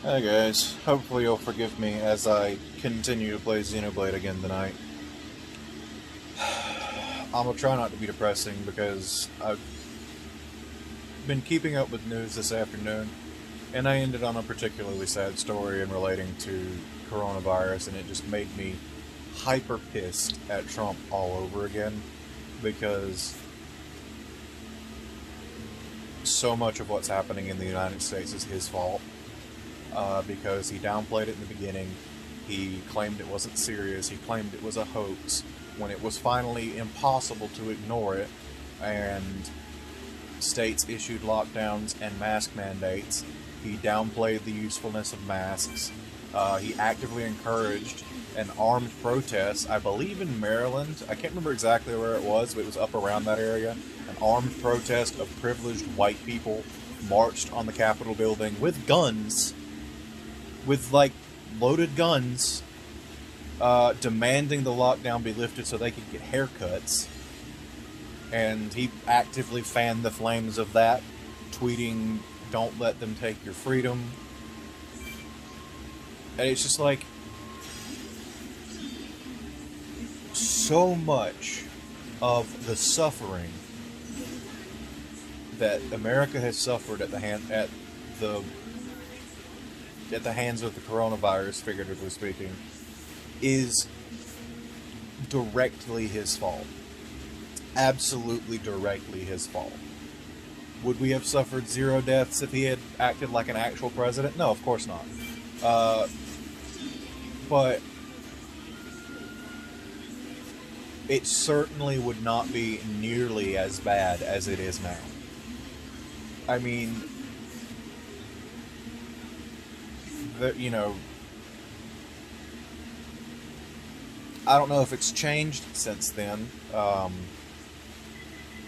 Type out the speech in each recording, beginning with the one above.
Hi guys, hopefully you'll forgive me as I continue to play Xenoblade again tonight. I'm gonna try not to be depressing because I've been keeping up with news this afternoon, and I ended on a particularly sad story in relating to coronavirus, and it just made me hyper pissed at Trump all over again because so much of what's happening in the United States is his fault. Because he downplayed it in the beginning. He claimed it wasn't serious. He claimed it was a hoax when it was finally impossible to ignore it, and states issued lockdowns and mask mandates. He downplayed the usefulness of masks. He actively encouraged an armed protest, I believe in Maryland. I can't remember exactly where it was, but it was up around that area. An armed protest of privileged white people marched on the Capitol building with guns, with like loaded guns, demanding the lockdown be lifted so they could get haircuts. And he actively fanned the flames of that, tweeting, "Don't let them take your freedom." And it's just like so much of the suffering that America has suffered at the hands of the coronavirus, figuratively speaking, is directly his fault. Absolutely directly his fault. Would we have suffered zero deaths if he had acted like an actual president? No, of course not. But it certainly would not be nearly as bad as it is now. I mean, you know, I don't know if it's changed since then.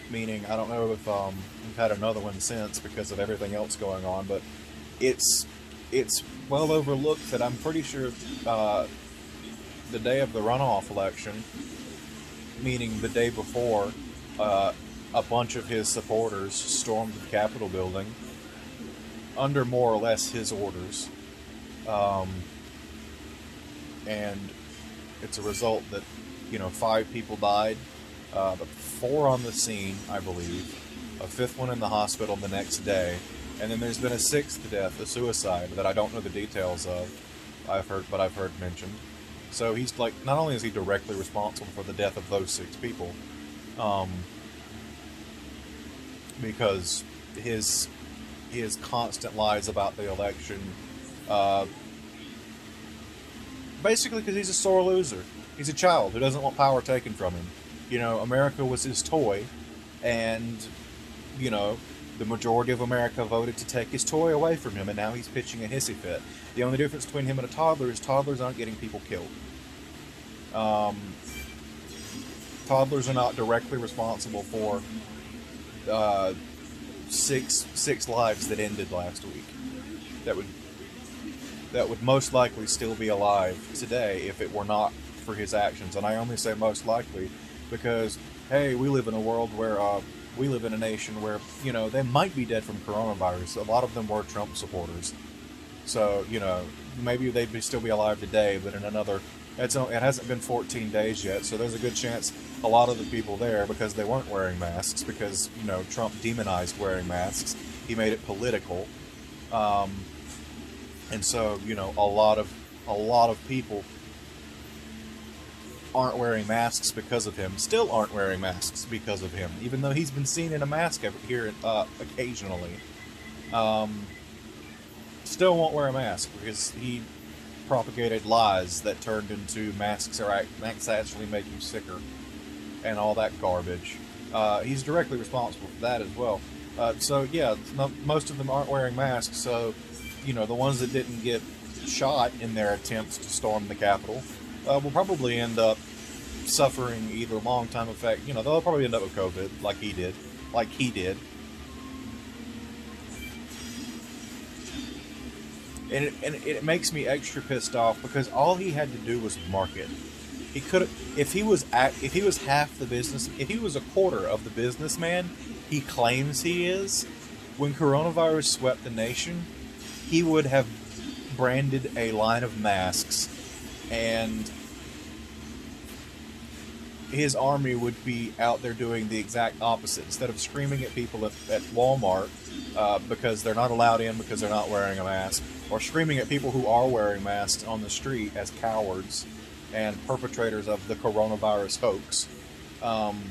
Meaning, I don't know if we've had another one since because of everything else going on. But it's well overlooked that I'm pretty sure the day of the runoff election, meaning the day before, a bunch of his supporters stormed the Capitol building under more or less his orders. And it's a result that, 5 people died, but 4 on the scene, I believe, a 5th one in the hospital the next day, and then there's been a 6th death, a suicide, that I don't know the details of. I've heard mentioned. So he's like, not only is he directly responsible for the death of those 6 people, because his constant lies about the election, basically because he's a sore loser. He's a child who doesn't want power taken from him. America was his toy, and, the majority of America voted to take his toy away from him, and now he's pitching a hissy fit. The only difference between him and a toddler is toddlers aren't getting people killed. Toddlers are not directly responsible for six lives that ended last week. That would most likely still be alive today if it were not for his actions. And I only say most likely because, hey, we live in a world where we live in a nation where, they might be dead from coronavirus. A lot of them were Trump supporters. So, maybe they'd still be alive today, but in another... it hasn't been 14 days yet, so there's a good chance a lot of the people there, because they weren't wearing masks, because, Trump demonized wearing masks. He made it political. And so, a lot of people aren't wearing masks because of him, still aren't wearing masks because of him, even though he's been seen in a mask here occasionally. Still won't wear a mask because he propagated lies that turned into masks actually make you sicker and all that garbage. He's directly responsible for that as well. So yeah, most of them aren't wearing masks, so the ones that didn't get shot in their attempts to storm the Capitol will probably end up suffering either long-time effect. They'll probably end up with COVID like he did. And it makes me extra pissed off because all he had to do was market. He could, if he was half the business, if he was a quarter of the businessman he claims he is, when coronavirus swept the nation, he would have branded a line of masks, and his army would be out there doing the exact opposite. Instead of screaming at people at Walmart because they're not allowed in because they're not wearing a mask, or screaming at people who are wearing masks on the street as cowards and perpetrators of the coronavirus hoax, um,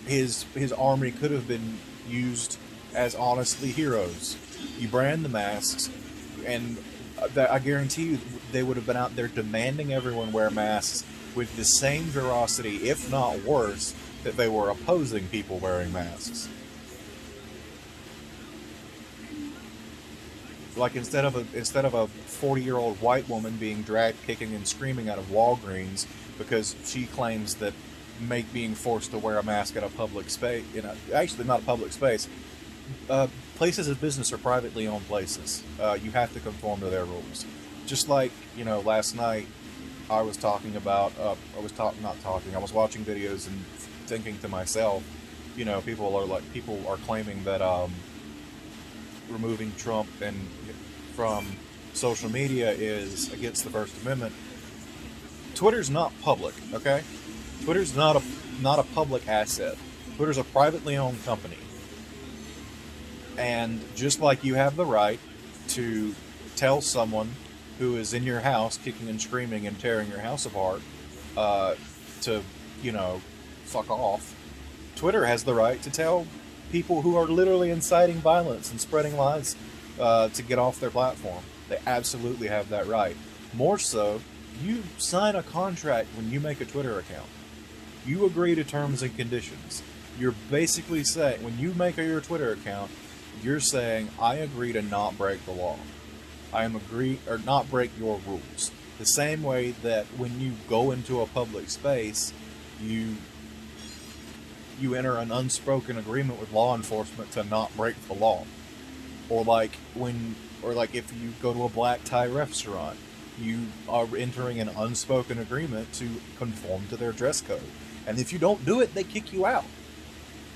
his army could have been used as honestly heroes. You brand the masks, and I guarantee you they would have been out there demanding everyone wear masks with the same ferocity, if not worse, that they were opposing people wearing masks. Like instead of a 40-year-old white woman being dragged kicking and screaming out of Walgreens because she claims that being forced to wear a mask at a public space, actually not a public space, places of business are privately owned places. You have to conform to their rules. Just like, last night I was talking about, I was watching videos and thinking to myself, people are claiming that removing Trump from social media is against the First Amendment. Twitter's not public, okay? Twitter's not a public asset. Twitter's a privately owned company. And just like you have the right to tell someone who is in your house kicking and screaming and tearing your house apart to, fuck off, Twitter has the right to tell people who are literally inciting violence and spreading lies to get off their platform. They absolutely have that right. More so, you sign a contract when you make a Twitter account. You agree to terms and conditions. You're basically saying, when you make your Twitter account, you're saying, I agree to not break the law. Not break your rules. The same way that when you go into a public space, you enter an unspoken agreement with law enforcement to not break the law. Or like if you go to a black tie restaurant, you are entering an unspoken agreement to conform to their dress code. And if you don't do it, they kick you out.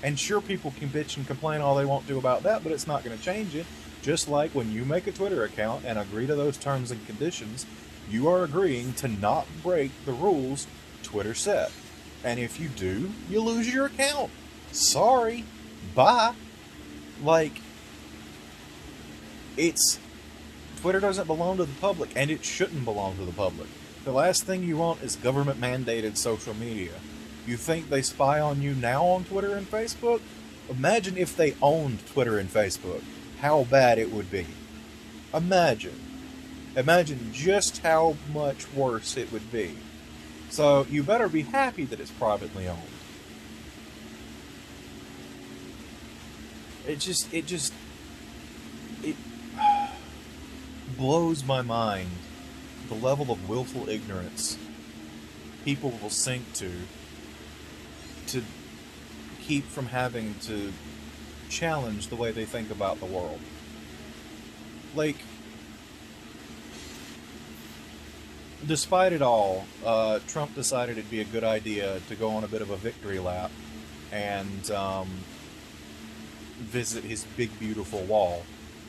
And sure, people can bitch and complain all they want to about that, but it's not going to change it. Just like when you make a Twitter account and agree to those terms and conditions, you are agreeing to not break the rules Twitter set. And if you do, you lose your account. Sorry. Bye. Twitter doesn't belong to the public, and it shouldn't belong to the public. The last thing you want is government-mandated social media. You think they spy on you now on Twitter and Facebook? Imagine if they owned Twitter and Facebook. How bad it would be. Imagine just how much worse it would be. So you better be happy that it's privately owned. It blows my mind the level of willful ignorance people will sink to keep from having to challenge the way they think about the world. Despite it all, Trump decided it'd be a good idea to go on a bit of a victory lap and visit his big, beautiful wall,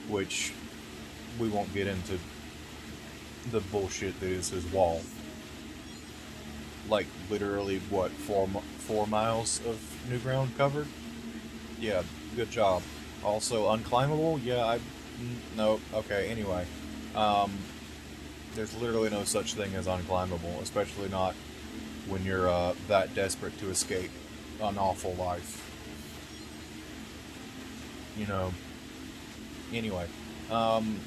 which we won't get into the bullshit that is his wall. Literally, 4 miles of new ground covered? Yeah, good job. Also, unclimbable? Yeah, no, okay, anyway. There's literally no such thing as unclimbable, especially not when you're that desperate to escape an awful life. Anyway. And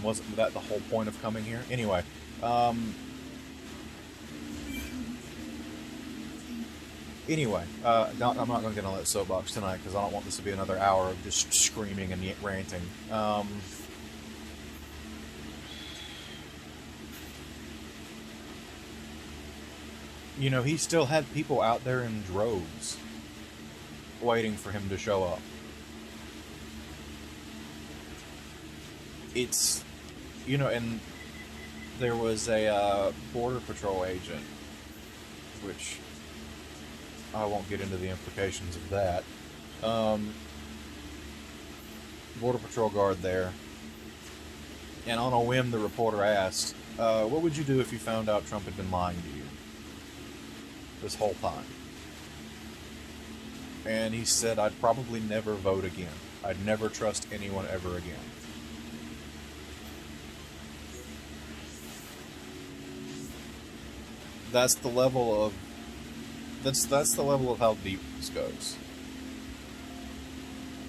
wasn't that the whole point of coming here? Anyway. I'm not going to get on that soapbox tonight because I don't want this to be another hour of just screaming and ranting. He still had people out there in droves waiting for him to show up. And there was a Border Patrol agent, which I won't get into the implications of that. Border Patrol guard there, And on a whim, the reporter asked, what would you do if you found out Trump had been lying to you this whole time? And he said, I'd probably never vote again. I'd never trust anyone ever again. That's the level of how deep this goes.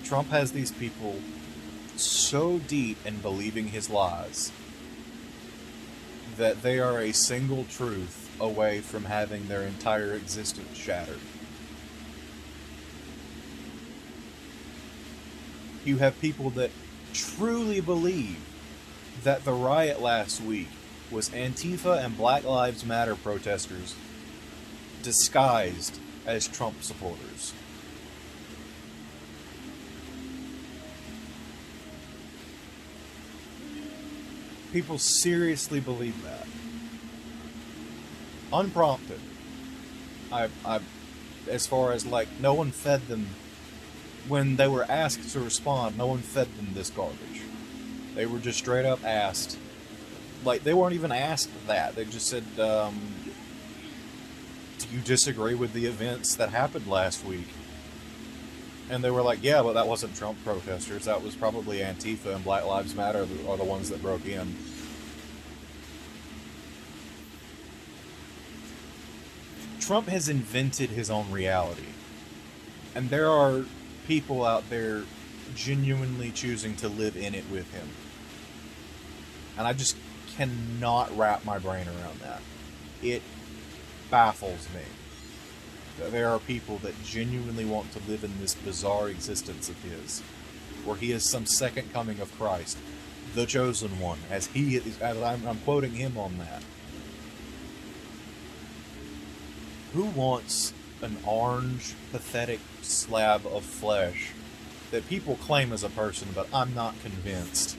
Trump has these people so deep in believing his lies that they are a single truth away from having their entire existence shattered. You have people that truly believe that the riot last week was Antifa and Black Lives Matter protesters disguised as Trump supporters. People seriously believe that. Unprompted. As far as, like, no one fed them, when they were asked to respond, no one fed them this garbage. They were just straight up asked, like, they weren't even asked that. They just said, do you disagree with the events that happened last week? And they were like, yeah, but that wasn't Trump protesters. That was probably Antifa and Black Lives Matter are the ones that broke in. Trump has invented his own reality. And there are people out there genuinely choosing to live in it with him. And I just cannot wrap my brain around that. It baffles me. There are people that genuinely want to live in this bizarre existence of his, where he is some second coming of Christ, the chosen one, as I'm quoting him on that. Who wants an orange, pathetic slab of flesh that people claim as a person, but I'm not convinced,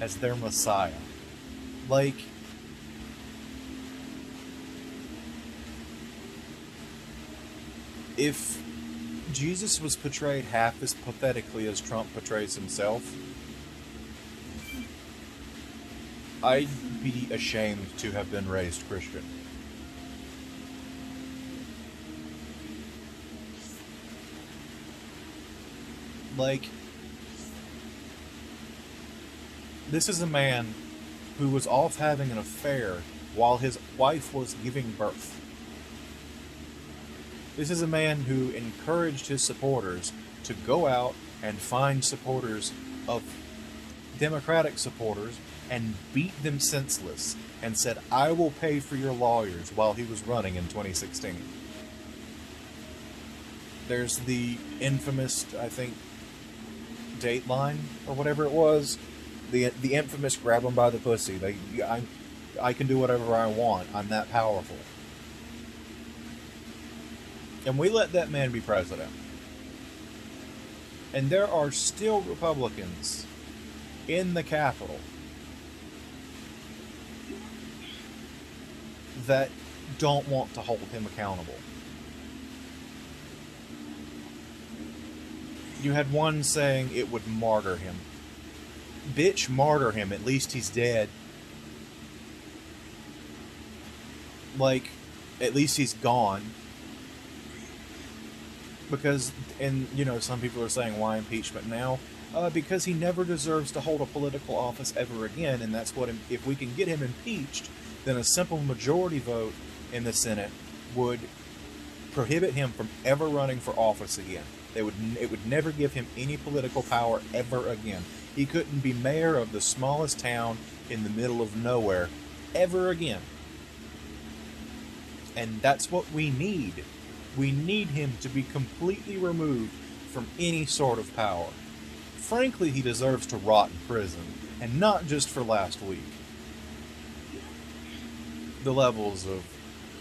as their Messiah? Like, if Jesus was portrayed half as pathetically as Trump portrays himself, I'd be ashamed to have been raised Christian. Like, this is a man who was off having an affair while his wife was giving birth. This is a man who encouraged his supporters to go out and find supporters of Democratic supporters and beat them senseless, and said, I will pay for your lawyers, while he was running in 2016. There's the infamous, I think, Dateline, or whatever it was, the infamous grab them by the pussy. I can do whatever I want. I'm that powerful. And we let that man be president. And there are still Republicans in the Capitol that don't want to hold him accountable. You had one saying it would martyr him. Bitch, martyr him. At least he's dead. Like, at least he's gone. Because, and, you know, some people are saying, why impeachment now? Because he never deserves to hold a political office ever again, and that's what, if we can get him impeached, then a simple majority vote in the Senate would prohibit him from ever running for office again. It would never give him any political power ever again. He couldn't be mayor of the smallest town in the middle of nowhere ever again. And that's what we need. We need him to be completely removed from any sort of power. Frankly, he deserves to rot in prison, and not just for last week. The levels of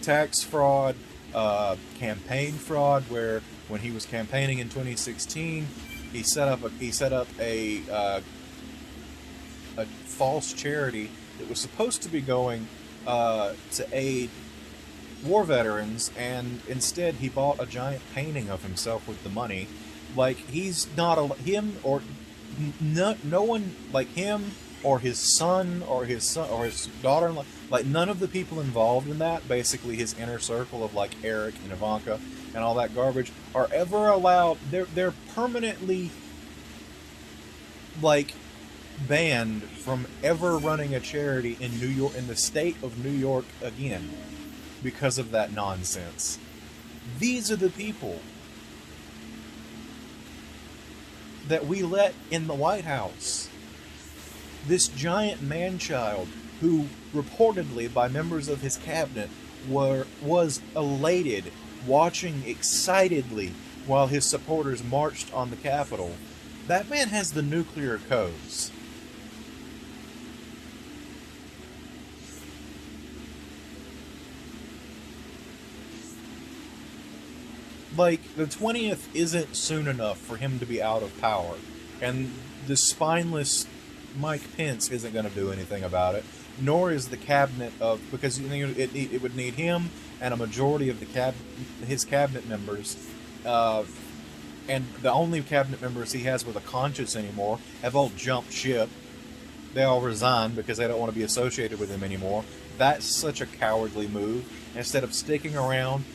tax fraud, campaign fraud, where when he was campaigning in 2016, he set up a false charity that was supposed to be going to aid war veterans, and instead he bought a giant painting of himself with the money. Like, he's not him, or no one like him or his son or his daughter-in-law, like none of the people involved in that, basically his inner circle of like Eric and Ivanka and all that garbage, are ever allowed. They're permanently like banned from ever running a charity in New York, in the state of New York again, because of that nonsense. These are the people that we let in the White House. This giant man-child who reportedly by members of his cabinet was elated, watching excitedly while his supporters marched on the Capitol. That man has the nuclear codes. Like, the 20th isn't soon enough for him to be out of power. And the spineless Mike Pence isn't going to do anything about it. Nor is the cabinet of... Because it would need him and a majority of his cabinet members. And the only cabinet members he has with a conscience anymore have all jumped ship. They all resigned because they don't want to be associated with him anymore. That's such a cowardly move. Instead of sticking around,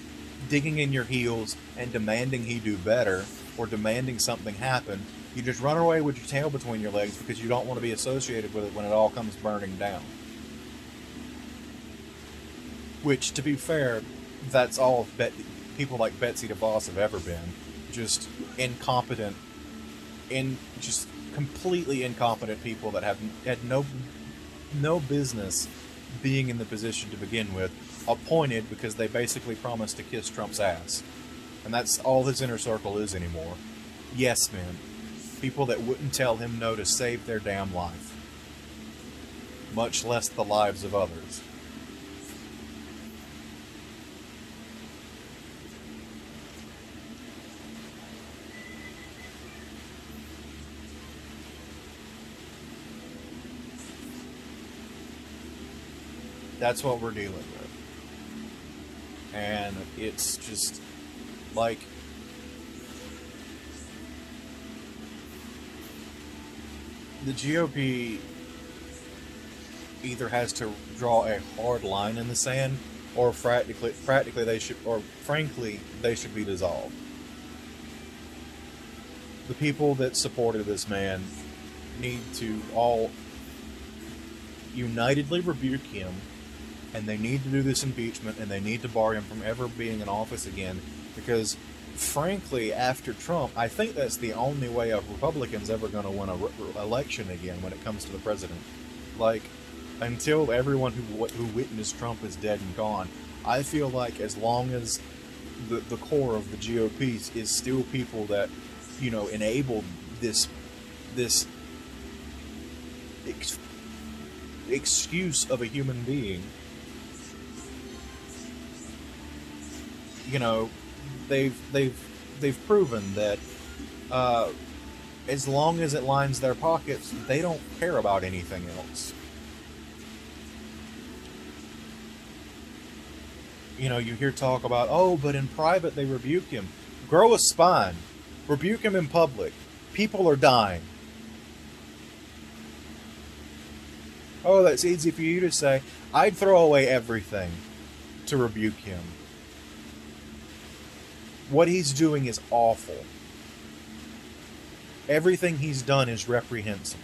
digging in your heels, and demanding he do better, or demanding something happen, you just run away with your tail between your legs because you don't want to be associated with it when it all comes burning down. Which, to be fair, that's all people like Betsy DeVos have ever been. Just incompetent, just completely incompetent people that had no business being in the position to begin with, appointed because they basically promised to kiss Trump's ass. And that's all his inner circle is anymore. Yes men. People that wouldn't tell him no to save their damn life. Much less the lives of others. That's what we're dealing with. And it's just like, the GOP either has to draw a hard line in the sand, or practically they should, or frankly, they should be dissolved. The people that supported this man need to all unitedly rebuke him, and they need to do this impeachment, and they need to bar him from ever being in office again, because frankly, after Trump, I think that's the only way a Republican's ever going to win an election again when it comes to the president. Like, until everyone who witnessed Trump is dead and gone, I feel like as long as the core of the GOP is still people that, you know, enabled this excuse of a human being, you know, they've proven that as long as it lines their pockets, they don't care about anything else. You know, you hear talk about, oh, but in private they rebuke him. Grow a spine. Rebuke him in public. People are dying. Oh, that's easy for you to say. I'd throw away everything to rebuke him. What he's doing is awful. Everything he's done is reprehensible.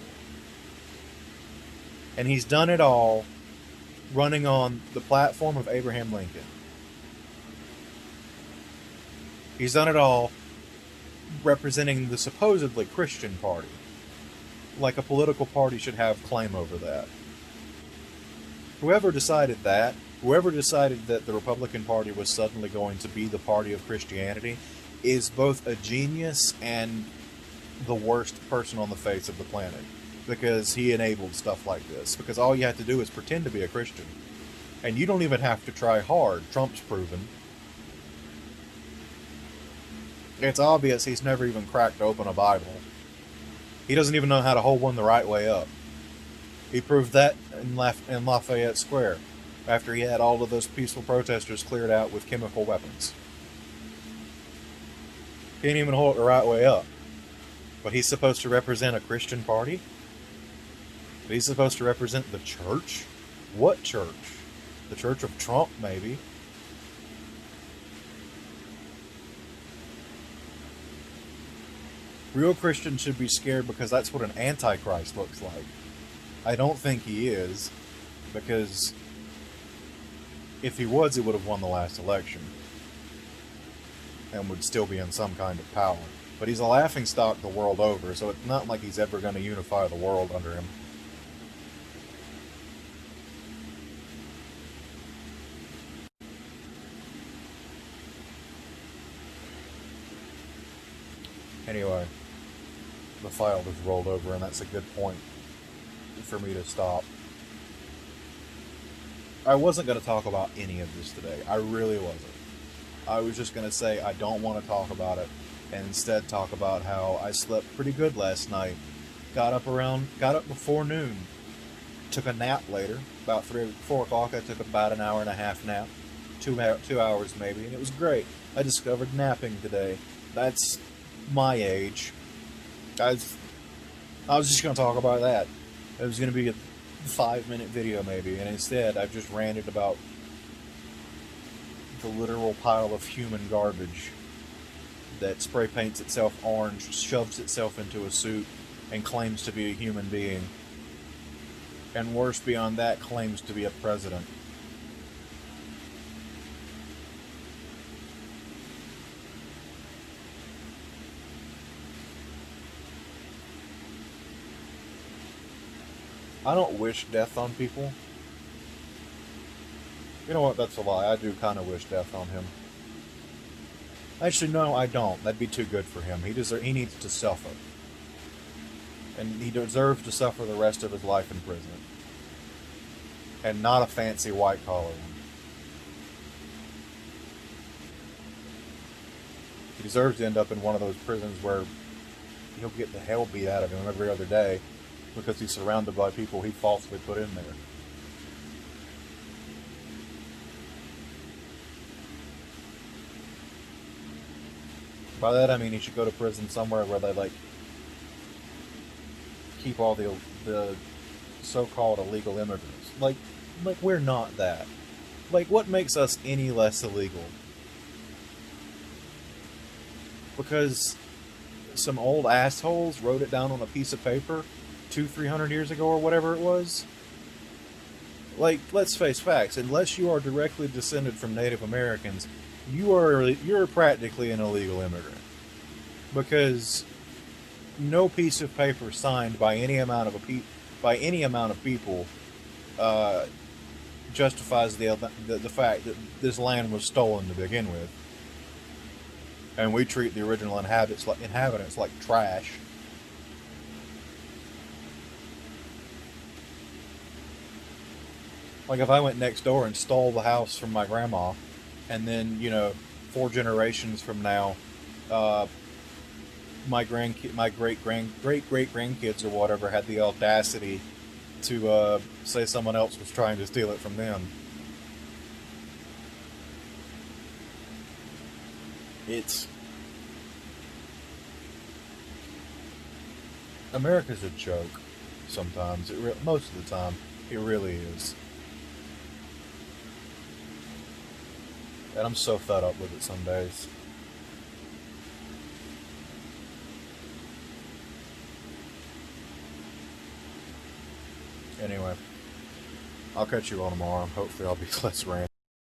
And he's done it all running on the platform of Abraham Lincoln. He's done it all representing the supposedly Christian party. Like a political party should have claim over that. Whoever decided that the Republican Party was suddenly going to be the party of Christianity is both a genius and the worst person on the face of the planet. Because he enabled stuff like this. Because all you have to do is pretend to be a Christian. And you don't even have to try hard. Trump's proven. It's obvious he's never even cracked open a Bible. He doesn't even know how to hold one the right way up. He proved that in Lafayette Square, after he had all of those peaceful protesters cleared out with chemical weapons. Can't even hold it the right way up. But he's supposed to represent a Christian party? But he's supposed to represent the church? What church? The Church of Trump, maybe. Real Christians should be scared because that's what an antichrist looks like. I don't think he is, because if he was, he would have won the last election and would still be in some kind of power. But he's a laughingstock the world over, so it's not like he's ever going to unify the world under him. Anyway, the file just rolled over, and that's a good point for me to stop. I wasn't going to talk about any of this today. I really wasn't. I was just going to say I don't want to talk about it, and instead talk about how I slept pretty good last night. Got up before noon. Took a nap later, about 4 o'clock. I took about an hour and a half nap, 2 hours maybe, and it was great. I discovered napping today. That's my age. I was just going to talk about that. It was going to be a 5-minute video maybe, and instead I've just ranted about the literal pile of human garbage that spray paints itself orange, shoves itself into a suit, and claims to be a human being. And worse beyond that, claims to be a president. I don't wish death on people. You know what, that's a lie. I do kind of wish death on him. Actually, no, I don't. That'd be too good for him. He needs to suffer. And he deserves to suffer the rest of his life in prison. And not a fancy white-collar one. He deserves to end up in one of those prisons where he'll get the hell beat out of him every other day because he's surrounded by people he falsely put in there. By that I mean he should go to prison somewhere where they keep all the so-called illegal immigrants. Like we're not that. What makes us any less illegal? Because some old assholes wrote it down on a piece of paper 200-300 years ago or whatever it was? Let's face facts. Unless you are directly descended from Native Americans, you're practically an illegal immigrant. Because no piece of paper signed by any amount of people justifies the fact that this land was stolen to begin with, and we treat the original inhabitants like trash. If I went next door and stole the house from my grandma, and then 4 generations from now, my great grandkids or whatever had the audacity to say someone else was trying to steal it from them. America's a joke. Sometimes most of the time, it really is. And I'm so fed up with it some days. Anyway, I'll catch you all tomorrow. Hopefully I'll be less rant.